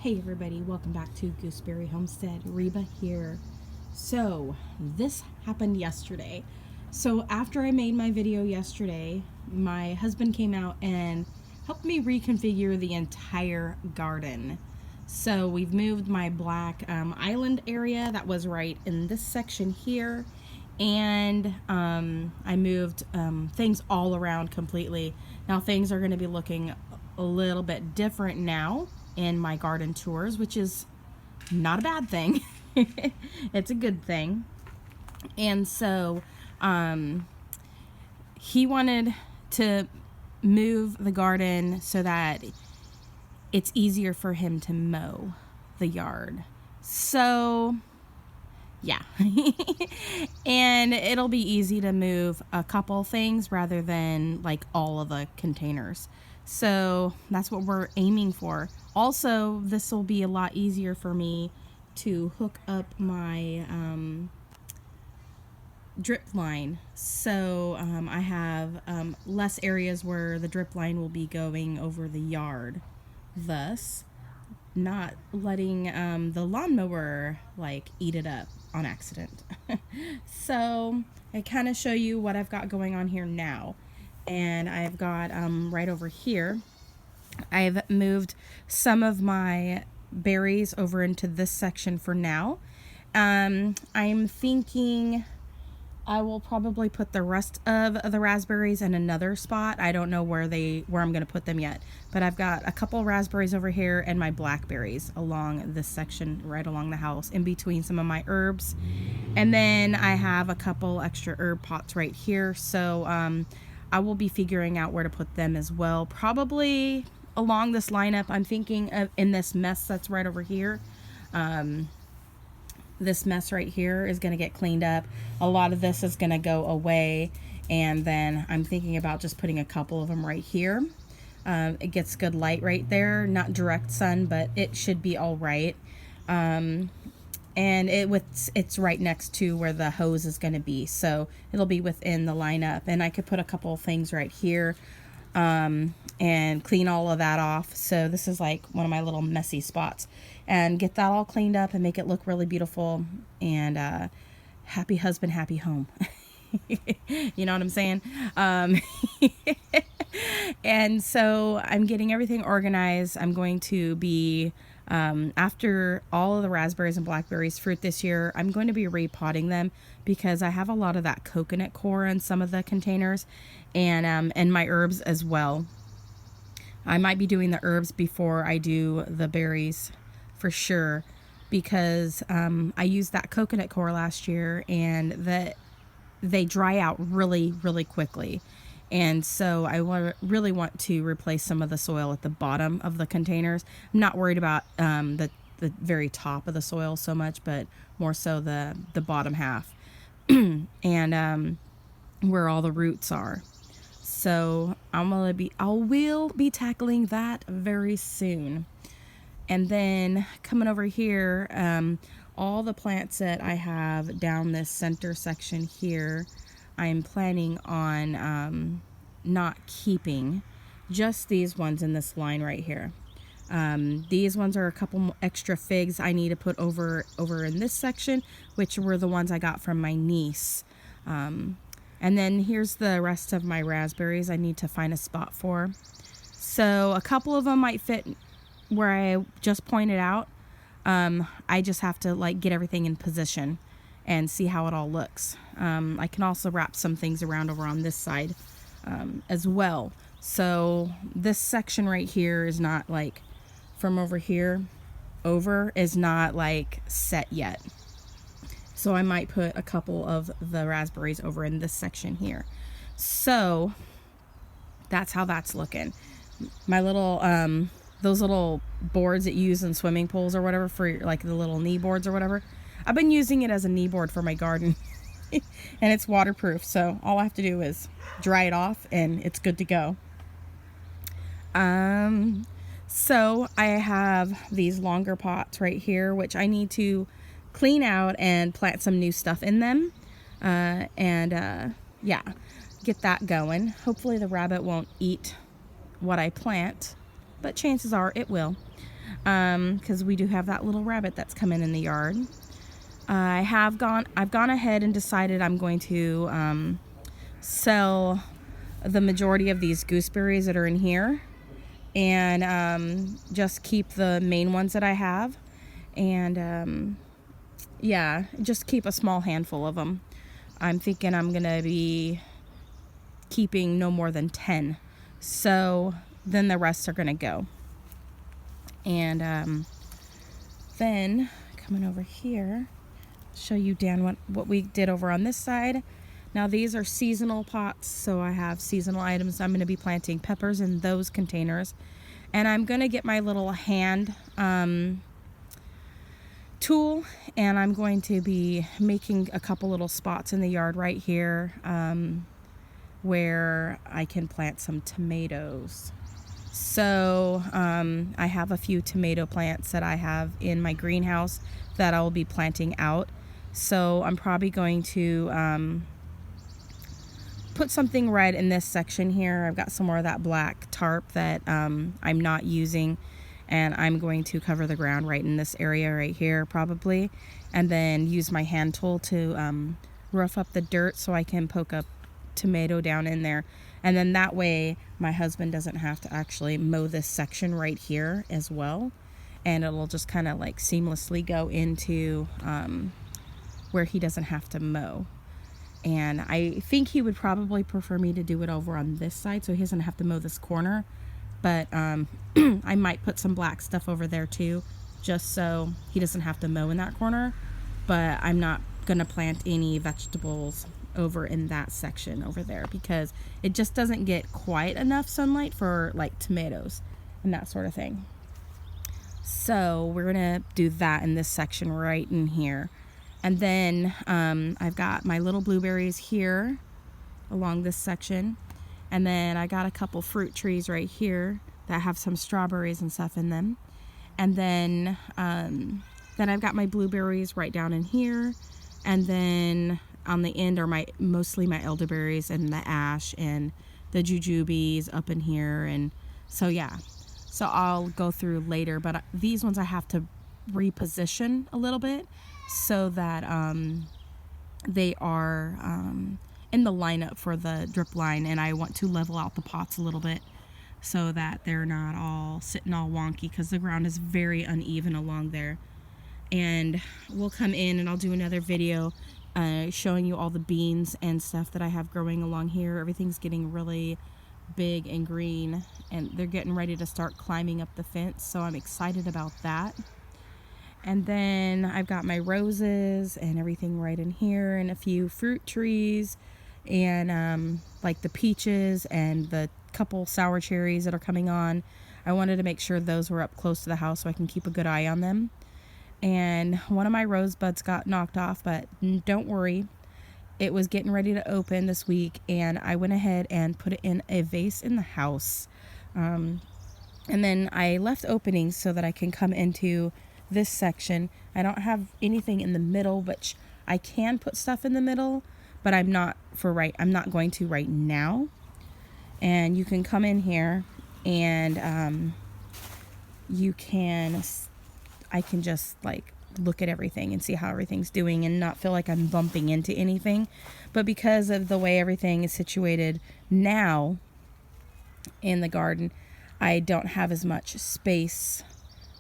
Hey everybody, welcome back to Gooseberry Homestead. Reba here. So, this happened yesterday. So, after I made my video yesterday, my husband came out and helped me reconfigure the entire garden. So, we've moved my black island area that was right in this section here. And I moved things all around completely. Now, things are going to be looking a little bit different now in my garden tours, which is not a bad thing. It's a good thing. And so he wanted to move the garden so that it's easier for him to mow the yard. So yeah. And it'll be easy to move a couple things rather than like all of the containers. So that's what we're aiming for. Also, this will be a lot easier for me to hook up my drip line. So I have less areas where the drip line will be going over the yard, thus not letting the lawnmower like eat it up on accident. So I kind of show you what I've got going on here now. And I've got right over here, I've moved some of my berries over into this section for now. I'm thinking I will probably put the rest of the raspberries in another spot. I don't know where I'm going to put them yet, but I've got a couple raspberries over here and my blackberries along this section right along the house in between some of my herbs. And then I have a couple extra herb pots right here. So I will be figuring out where to put them as well. Probably along this lineup, I'm thinking of in this mess that's right over here. This mess right here is going to get cleaned up. A lot of this is going to go away. And then I'm thinking about just putting a couple of them right here. It gets good light right there. Not direct sun, but it should be all right. And it's right next to where the hose is going to be, so it'll be within the lineup. And I could put a couple of things right here and clean all of that off. So this is like one of my little messy spots, and get that all cleaned up and make it look really beautiful. And happy husband, happy home. You know what I'm saying? And so I'm getting everything organized. I'm going to be after all of the raspberries and blackberries fruit this year, I'm going to be repotting them because I have a lot of that coconut coir in some of the containers, and my herbs as well. I might be doing the herbs before I do the berries for sure, because I used that coconut coir last year and they dry out really, really quickly. And so I really want to replace some of the soil at the bottom of the containers. I'm not worried about the very top of the soil so much, but more so the bottom half and where all the roots are. So I will be tackling that very soon. And then coming over here, all the plants that I have down this center section here, I'm planning on not keeping, just these ones in this line right here. These ones are a couple extra figs I need to put over in this section, which were the ones I got from my niece. And then here's the rest of my raspberries I need to find a spot for. So a couple of them might fit where I just pointed out. I just have to like get everything in position and see how it all looks. I can also wrap some things around over on this side as well. So this section right here is not like, from over here over is not like set yet. So I might put a couple of the raspberries over in this section here. So that's how that's looking. My little those little boards that you use in swimming pools or whatever, for like the little knee boards or whatever, I've been using it as a knee board for my garden. And it's waterproof, so all I have to do is dry it off and it's good to go. So I have these longer pots right here, which I need to clean out and plant some new stuff in them. Yeah, get that going. Hopefully the rabbit won't eat what I plant, but chances are it will. because we do have that little rabbit that's coming in the yard. I've gone ahead and decided I'm going to sell the majority of these gooseberries that are in here, and just keep the main ones that I have, and yeah, just keep a small handful of them. I'm thinking I'm gonna be keeping no more than 10, so then the rest are gonna go. And then coming over here, show you, Dan, what we did over on this side. Now these are seasonal pots, so I have seasonal items. I'm going to be planting peppers in those containers, and I'm going to get my little hand tool, and I'm going to be making a couple little spots in the yard right here where I can plant some tomatoes. So I have a few tomato plants that I have in my greenhouse that I'll be planting out. So I'm probably going to put something red in this section here. I've got some more of that black tarp that I'm not using, and I'm going to cover the ground right in this area right here probably, and then use my hand tool to rough up the dirt so I can poke a tomato down in there. And then that way my husband doesn't have to actually mow this section right here as well, and it'll just kind of like seamlessly go into where he doesn't have to mow. And I think he would probably prefer me to do it over on this side so he doesn't have to mow this corner. But I might put some black stuff over there too, just so he doesn't have to mow in that corner. But I'm not gonna plant any vegetables over in that section over there because it just doesn't get quite enough sunlight for like tomatoes and that sort of thing. So we're gonna do that in this section right in here. And then I've got my little blueberries here along this section. And then I got a couple fruit trees right here that have some strawberries and stuff in them. And then I've got my blueberries right down in here. And then on the end are mostly my elderberries and the ash and the jujubes up in here. And so yeah, so I'll go through later. But these ones I have to reposition a little bit so that they are in the lineup for the drip line, and I want to level out the pots a little bit so that they're not all sitting all wonky because the ground is very uneven along there. And we'll come in and I'll do another video showing you all the beans and stuff that I have growing along here. Everything's getting really big and green, and they're getting ready to start climbing up the fence, so I'm excited about that. And then I've got my roses and everything right in here, and a few fruit trees, and like the peaches and the couple sour cherries that are coming on. I wanted to make sure those were up close to the house so I can keep a good eye on them. And one of my rosebuds got knocked off, but don't worry, it was getting ready to open this week, and I went ahead and put it in a vase in the house. And then I left openings so that I can come into this section. I don't have anything in the middle, which I can put stuff in the middle, but I'm not going to right now. And you can come in here and I can just like look at everything and see how everything's doing and not feel like I'm bumping into anything. But because of the way everything is situated now in the garden, I don't have as much space.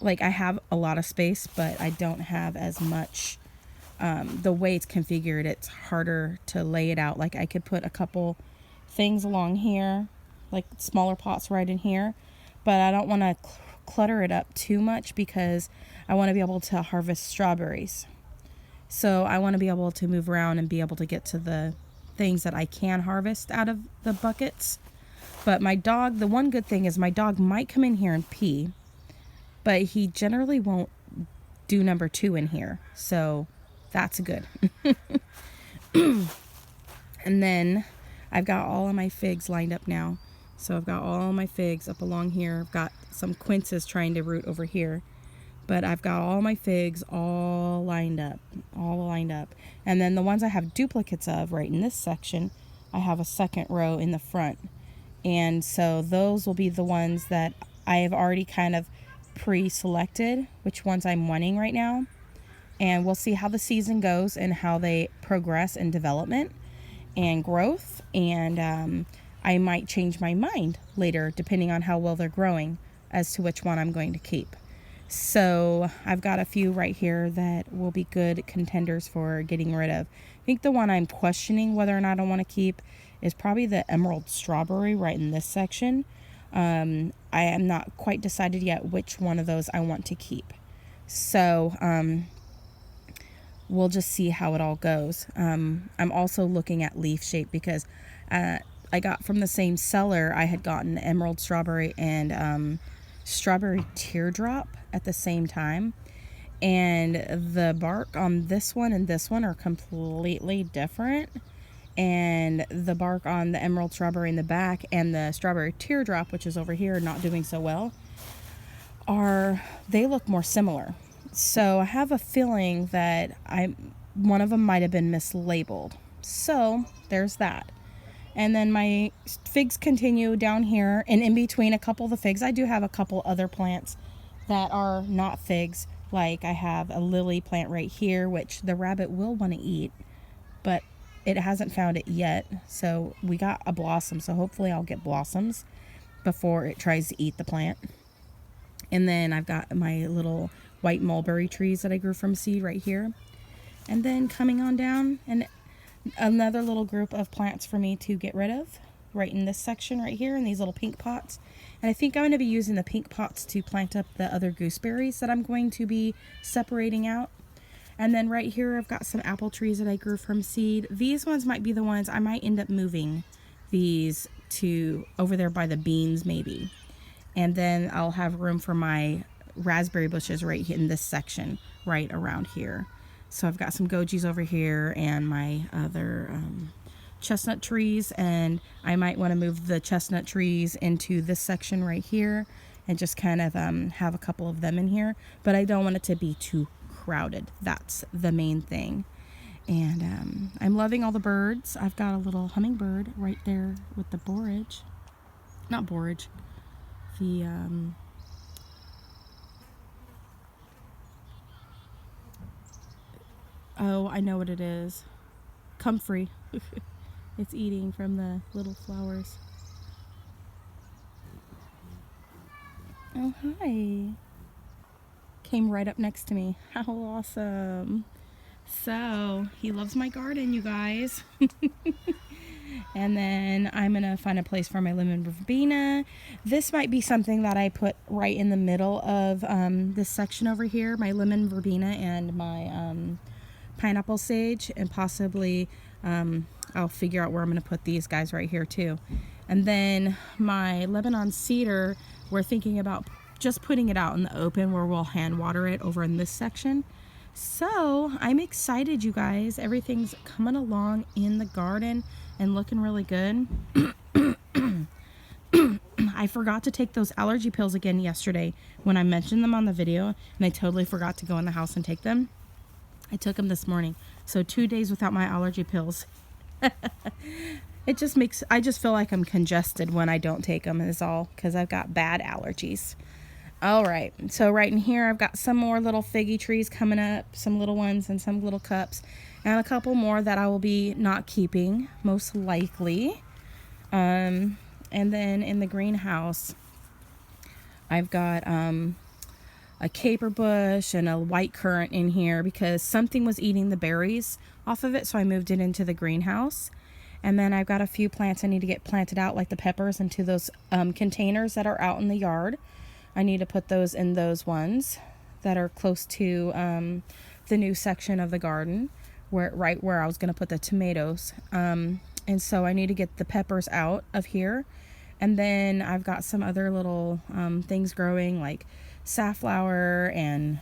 Like, I have a lot of space, but I don't have as much. The way it's configured, it's harder to lay it out. Like, I could put a couple things along here, like smaller pots right in here, but I don't want to clutter it up too much because I want to be able to harvest strawberries. So I want to be able to move around and be able to get to the things that I can harvest out of the buckets. But my dog, the one good thing is my dog might come in here and pee, but he generally won't do number 2 in here. So that's good. And then I've got all of my figs lined up now. So I've got all my figs up along here. I've got some quinces trying to root over here. But I've got all my figs all lined up. And then the ones I have duplicates of right in this section, I have a second row in the front. And so those will be the ones that I have already kind of pre-selected which ones I'm wanting right now. And we'll see how the season goes and how they progress in development and growth. And I might change my mind later depending on how well they're growing as to which one I'm going to keep. So I've got a few right here that will be good contenders for getting rid of. I think the one I'm questioning whether or not I want to keep is probably the emerald strawberry right in this section. I am not quite decided yet which one of those I want to keep. So we'll just see how it all goes. I'm also looking at leaf shape because I got from the same seller, I had gotten emerald strawberry and strawberry teardrop at the same time, and the bark on this one and this one are completely different, and the bark on the emerald strawberry in the back and the strawberry teardrop, which is over here not doing so well, they look more similar. So I have a feeling that one of them might have been mislabeled. So there's that. And then my figs continue down here, and in between a couple of the figs, I do have a couple other plants that are not figs. Like I have a lily plant right here, which the rabbit will want to eat, but it hasn't found it yet. So we got a blossom, so hopefully I'll get blossoms before it tries to eat the plant. And then I've got my little white mulberry trees that I grew from seed right here. And then coming on down, and another little group of plants for me to get rid of right in this section right here in these little pink pots. And I think I'm going to be using the pink pots to plant up the other gooseberries that I'm going to be separating out. And then right here I've got some apple trees that I grew from seed. These ones might be the ones I might end up moving these to over there by the beans maybe. And then I'll have room for my raspberry bushes right in this section right around here. So I've got some gojis over here and my other chestnut trees, and I might want to move the chestnut trees into this section right here and just kind of have a couple of them in here. But I don't want it to be too crowded. That's the main thing. And I'm loving all the birds. I've got a little hummingbird right there with the borage. Not borage. The oh, I know what it is. Comfrey. It's eating from the little flowers. Oh, hi. Came right up next to me. How awesome. So, he loves my garden, you guys. And then I'm going to find a place for my lemon verbena. This might be something that I put right in the middle of this section over here. My lemon verbena and my pineapple sage, and possibly I'll figure out where I'm going to put these guys right here too. And then my Lebanon cedar, we're thinking about just putting it out in the open where we'll hand water it over in this section. So I'm excited, you guys. Everything's coming along in the garden and looking really good. I forgot to take those allergy pills again yesterday when I mentioned them on the video, and I totally forgot to go in the house and take them. I took them this morning. So 2 days without my allergy pills. It just makes, I just feel like I'm congested when I don't take them, is all, because I've got bad allergies. All right, so right in here I've got some more little figgy trees coming up, some little ones and some little cups, and a couple more that I will be not keeping, most likely. And then in the greenhouse, I've got a caper bush and a white currant in here because something was eating the berries off of it, so I moved it into the greenhouse. And then I've got a few plants I need to get planted out, like the peppers, into those containers that are out in the yard. I need to put those in those ones that are close to the new section of the garden, right where I was going to put the tomatoes. And so I need to get the peppers out of here. And then I've got some other little things growing, like safflower and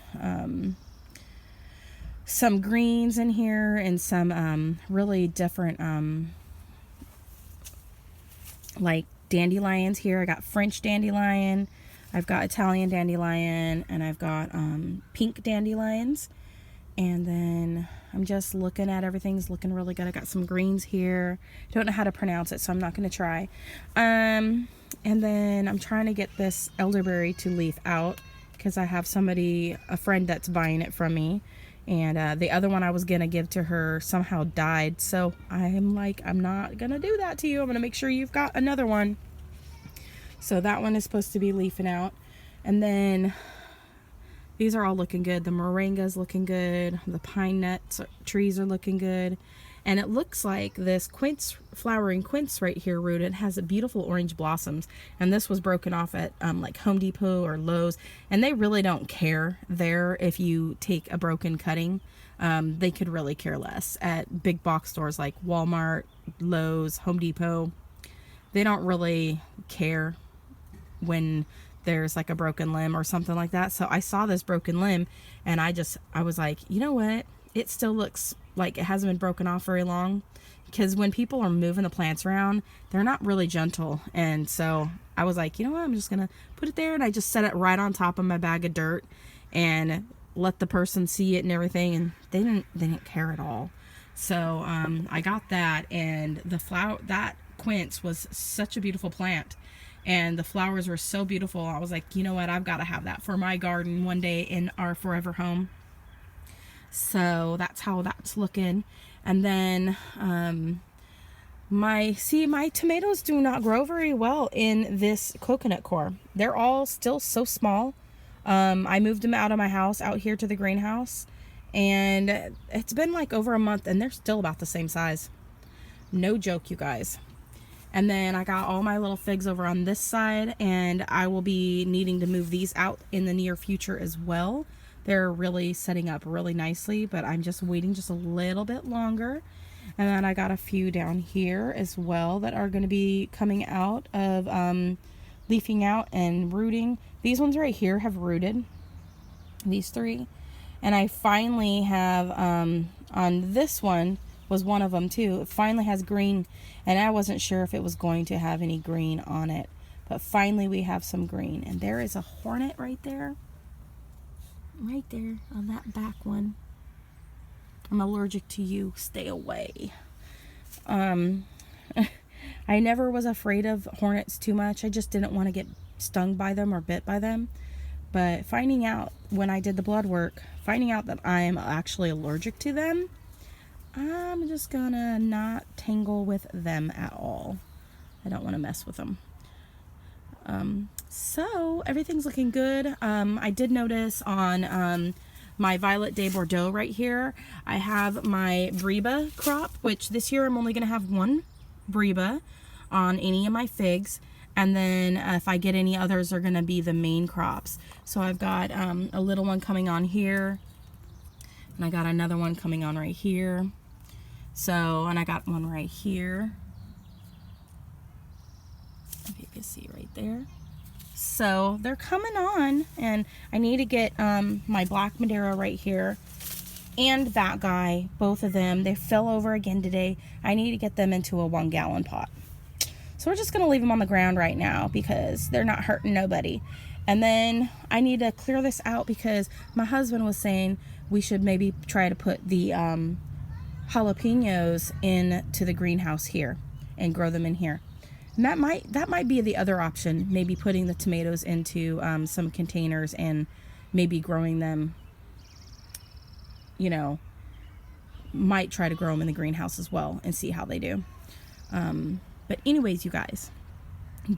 some greens in here, and some really different like dandelions here. I got French dandelion, I've got Italian dandelion, and I've got pink dandelions. And then I'm just looking at everything's looking really good. I got some greens here. Don't know how to pronounce it, so I'm not going to try. And then I'm trying to get this elderberry to leaf out because I have somebody, a friend that's buying it from me. And the other one I was going to give to her somehow died. So I'm like, I'm not going to do that to you. I'm going to make sure you've got another one. So that one is supposed to be leafing out. And then these are all looking good. The moringa's looking good. The pine nuts trees are looking good. And it looks like this quince, flowering quince right here rooted, has a beautiful orange blossoms. And this was broken off at like Home Depot or Lowe's. And they really don't care there if you take a broken cutting. They could really care less. At big box stores like Walmart, Lowe's, Home Depot, they don't really care when there's like a broken limb or something like that. So I saw this broken limb and I was like, you know what? It still looks like it hasn't been broken off very long, because when people are moving the plants around, they're not really gentle. And so I was like, you know what? I'm just going to put it there. And I just set it right on top of my bag of dirt and let the person see it and everything. And they didn't care at all. So I got that, and the flower, that quince was such a beautiful plant. And the flowers were so beautiful. I was like, you know what? I've got to have that for my garden one day in our forever home. So that's how that's looking. And then my tomatoes do not grow very well in this coconut core. They're all still so small. I moved them out of my house out here to the greenhouse, and it's been like over a month and they're still about the same size. No joke, you guys. And then I got all my little figs over on this side, and I will be needing to move these out in the near future as well. They're really setting up really nicely, but I'm just waiting just a little bit longer. And then I got a few down here as well that are going to be coming out of leafing out and rooting. These ones right here have rooted, these three. And I finally have on this one, was one of them too. It finally has green, and I wasn't sure if it was going to have any green on it, but finally we have some green. And there is a hornet right there on that back one. I'm allergic to you, stay away. I never was afraid of hornets too much. I just didn't want to get stung by them or bit by them. But finding out when I did the blood work, finding out that I'm actually allergic to them, I'm just gonna not tangle with them at all. I don't want to mess with them. So everything's looking good. I did notice on my Violet de Bordeaux right here, I have my Breba crop, which this year I'm only gonna have one Breba on any of my figs. And then if I get any others, they're gonna be the main crops. So I've got a little one coming on here, and I got another one coming on right here. So, and I got one right here, if you can see right there. So they're coming on, and I need to get my black Madeira right here and that guy, both of them. They fell over again today. I need to get them into a 1 gallon pot. So we're just going to leave them on the ground right now because they're not hurting nobody. And then I need to clear this out because my husband was saying we should maybe try to put the jalapenos into the greenhouse here and grow them in here. And that might be the other option, maybe putting the tomatoes into some containers and maybe growing them, you know, might try to grow them in the greenhouse as well and see how they do. But anyways, you guys,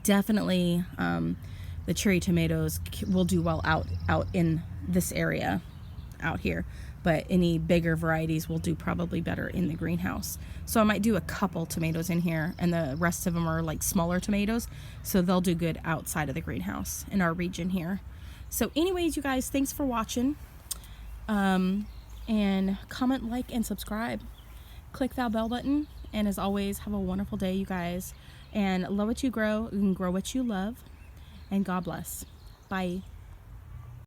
definitely the cherry tomatoes will do well out in this area out here. But any bigger varieties will do probably better in the greenhouse. So I might do a couple tomatoes in here, and the rest of them are like smaller tomatoes, so they'll do good outside of the greenhouse in our region here. So anyways, you guys, thanks for watching. And comment, like, and subscribe. Click that bell button, and as always, have a wonderful day, you guys. And love what you grow, and grow what you love. And God bless. Bye.